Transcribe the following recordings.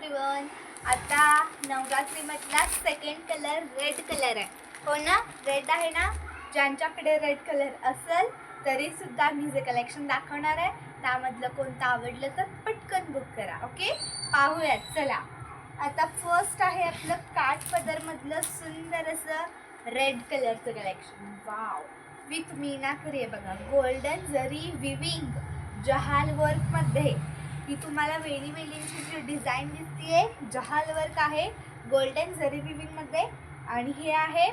Everyone. आता नवरात्रीमधला second colour red colour आहे. हो ना, रेड आहे ना. ज्यांच्याकडे रेड कलर असेल तरी सुद्धा मी जे कलेक्शन दाखवणार आहे त्यामधलं कोणतं आवडलं तर पटकन बुक करा. ओके, पाहूयात चला. आता फर्स्ट आहे आपलं काठ पदरमधलं सुंदर असं रेड कलरचं कलेक्शन. वाव, विथ मीनाकरी आहे बघा. गोल्डन जरी विविंग जहाल वर्कमध्ये ही तुम्हाला वेली वेलींची जी डिझाईन दिसतीये जहाल वर्क आहे गोल्डन जरी विविंगमध्ये. आणि हे आहे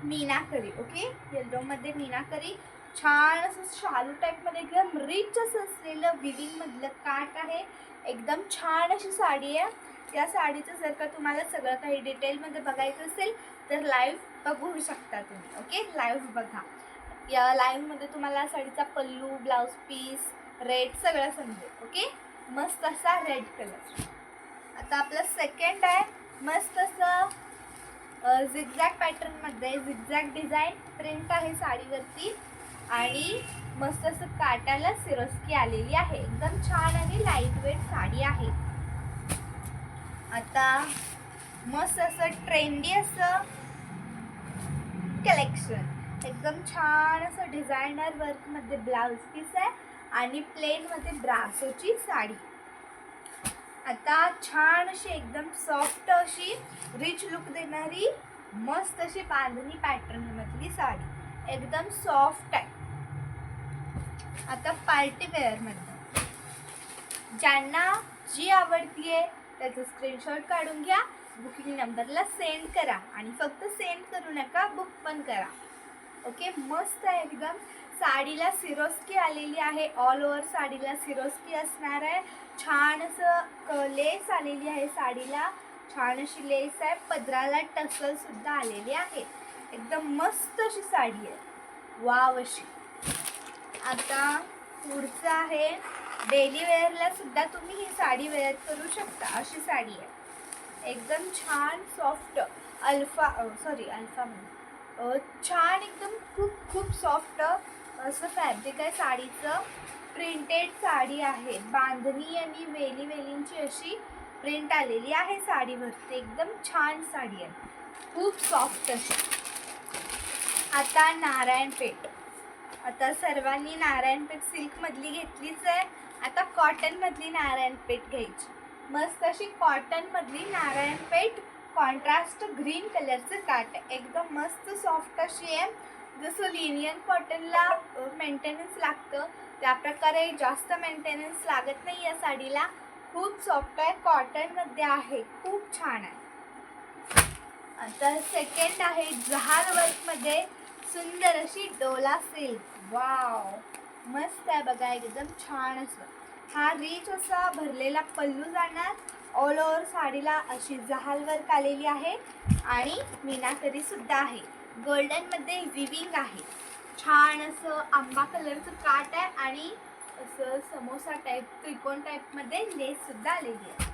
मीनाकरी. ओके, येल्लोमध्ये मीनाकरी. छान असं शालू टाईपमध्ये एकदम रिच असं असलेलं विविंगमधलं काठ आहे. एकदम छान अशी साडी आहे. या साडीचं जर का तुम्हाला सगळं काही डिटेलमध्ये बघायचं असेल तर लाईव्ह बघू शकता तुम्ही. ओके, लाईव्ह बघा. या लाईव्हमध्ये तुम्हाला साडीचा पल्लू, ब्लाऊज पीस, रेड सगळं समजेल. ओके, मस्त असा रेड कलर. आता आपलं सेकंड आहे मस्त असं झिगझॅग पॅटर्नमध्ये झिगझॅग डिझाईन प्रिंट आहे साडीवरती. आणि मस्त असं काटाला सिरोस्की आलेली आहे. एकदम छान आणि लाईट वेट साडी आहे. आता मस्त असं ट्रेंडी असं कलेक्शन. एकदम छान असं डिझायनर वर्कमध्ये ब्लाऊज पीस आहे आणि प्लेनमध्ये ब्रासोची साडी. आता छान अशी एकदम सॉफ्ट अशी रिच लुक देणारी मस्त अशी बांधणी पॅटर्नमधली साडी. एकदम सॉफ्ट आहे. आता पार्टी वेअरमध्ये ज्यांना जी आवडतीये त्याचं स्क्रीनशॉट काढून घ्या, बुकिंग नंबरला सेंड करा आणि फक्त सेंड करू नका, बुक पण करा. ओके, मस्त आहे एकदम. साडीला सिरोस्की आलेली आहे. ऑल ओव्हर साडीला सिरोस्की असणार आहे. छान असं लेस आलेली आहे साडीला. छान अशी लेस आहे. पदराला टसल सुद्धा आलेली आहे. एकदम मस्त अशी साडी आहे. वाव अशी. आता पुढचं आहे डेली वेअरला सुद्धा तुम्ही ही साडी वेअर करू शकता अशी साडी आहे. एकदम छान सॉफ्ट अल्फा छान एकदम खूप सॉफ्ट असं फॅब्रिक आहे साडीचं. प्रिंटेड साडी आहे. बांधणी आणि वेली वेलींची अशी प्रिंट आलेली आहे साडीवरती. एकदम छान साडी आहे, खूप सॉफ्ट अशी. आता नारायणपेठ. आता सर्वांनी नारायणपेठ सिल्कमधली घेतलीच आहे. आता कॉटनमधली नारायणपेठ घ्यायची. मस्त अशी कॉटनमधली नारायणपेठ. कॉन्ट्रास्ट ग्रीन कलरचं काठ आहे. एकदम मस्त सॉफ्ट अशी आहे. जसं लिनियन कॉटनला मेंटेनन्स लागतं त्याप्रकारे जास्त मेंटेनन्स लागत नाही या साडीला. खूप सॉफ्ट आहे, कॉटनमध्ये आहे, खूप छान आहे. आता सेकंड आहे जहाल वर्कमध्ये सुंदर अशी डोला सिल्क. वाव, मस्त आहे बघा. एकदम छान असं हा रिच असा भरलेला पल्लू जाणार. ऑल ओव्हर साडीला अशी जहाल वर्क आलेली आहे आणि मीनाकरी सुद्धा आहे. गोल्डनमध्ये विविंग आहे. छान असं आंबा कलरचं काठ आहे आणि असं समोसा टाईप त्रिकोण टाईपमध्ये लेस सुद्धा आलेली आहे.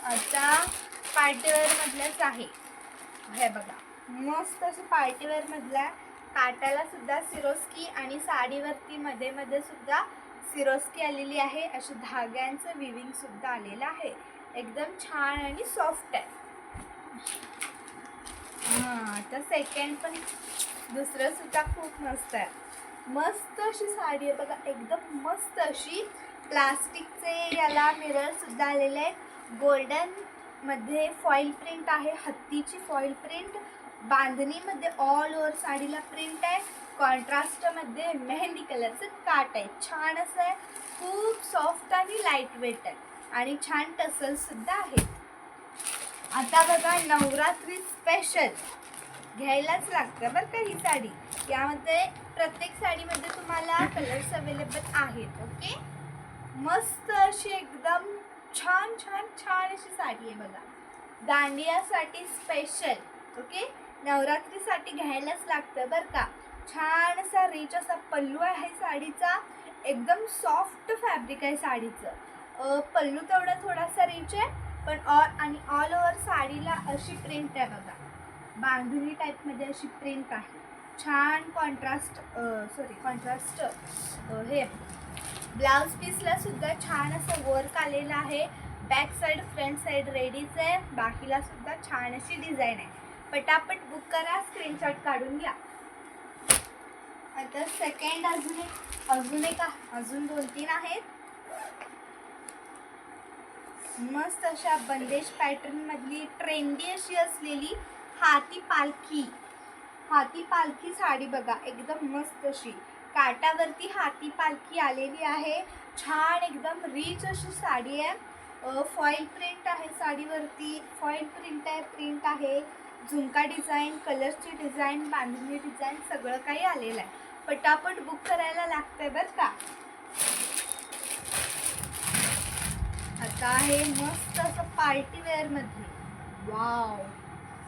आता पार्टीवेअरमधलंच आहे हे बघा. मस्त असं पार्टीवेअरमधला काटाला सुद्धा सिरोस्की आणि साडीवरती मध्ये मध्ये सुद्धा सिरोस्की आलेली आहे. अशी धाग्यांचं विविंग सुद्धा आलेलं आहे. एकदम छान आणि सॉफ्ट आहे. आता सेकंड पण दुसरं सुद्धा खूप मस्त आहे. मस्त अशी साडी आहे बघा. एकदम मस्त अशी प्लास्टिकचे याला मिरर सुद्धा आलेले आहेत. गोल्डन मध्ये फॉईल प्रिंट आहे, हत्तीची फॉईल प्रिंट. बांधणीमध्ये ऑल ओव्हर साडीला प्रिंट आहे. कॉन्ट्रास्टमध्ये मेहंदी कलरचं काठ आहे. छान असं आहे. खूप सॉफ्ट आणि लाईट वेट आहे आणि छान टसल सुद्धा आहे. आता बघा नवरात्री स्पेशल घ्यायलाच लागतं बरं का ही साडी. यामध्ये प्रत्येक साडीमध्ये तुम्हाला कलर्स अवेलेबल आहेत. ओके, मस्त अशी एकदम छान अशी साडी आहे बघा. दांडियासाठी स्पेशल. ओके, नवरात्रीसाठी घ्यायलाच लागतं बरं का. छान असा रिच असा पल्लू आहे साडीचा. एकदम सॉफ्ट फॅब्रिक आहे साडीचं. पल्लू तेवढा थोडासा रिच आहे पण ऑल ओव्हर साडीला अशी प्रिंट आहे बघा. बांधणी टाईपमध्ये अशी प्रिंट आहे. छान कॉन्ट्रास्ट हे ब्लाउज पीसला सुद्धा छान असं वर्क आलेलं आहे. बॅक साईड फ्रंट साईड रेडीच आहे. बाकीला सुद्धा छान अशी डिझाईन आहे. पटापट बुक करा, स्क्रीनशॉट काढून घ्या. आता सेकंड अजून 2-3 आहेत. मस्त अशा बंदेश पॅटर्न मधली ट्रेंडी अशी असलेली हाती पालखी साडी बघा. एकदम मस्त अशी काटावरती हाती पालखी आलेली आहे. छान एकदम रिच अशी साडी आहे. फॉईल प्रिंट आहे साडीवरती. प्रिंट आहे. झुमका डिझाईन, कलर्सची डिझाईन, बांधणी डिझाईन सगळं काही आलेलं आहे. पटापट बुक करायला लागतंय बरं का. आता आहे मस्त असं पार्टी वेअर मध्ये. वाव,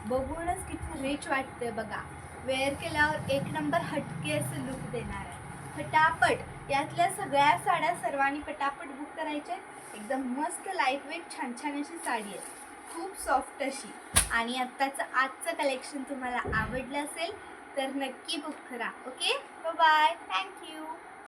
बघूनच किती रिच वाटतंय बघा. वेअर केल्यावर एक नंबर हटके असं लुक देणार आहे. फटाफट यातल्या सगळ्या साड्या सर्वांनी पटापट बुक करायचे. एकदम मस्त लाईट वेट छान छान अशी साडी आहे. खूप सॉफ्ट अशी. आणि आजचं कलेक्शन तुम्हाला आवडलं असेल तर नक्की बुक करा. Okay, bye bye, thank you.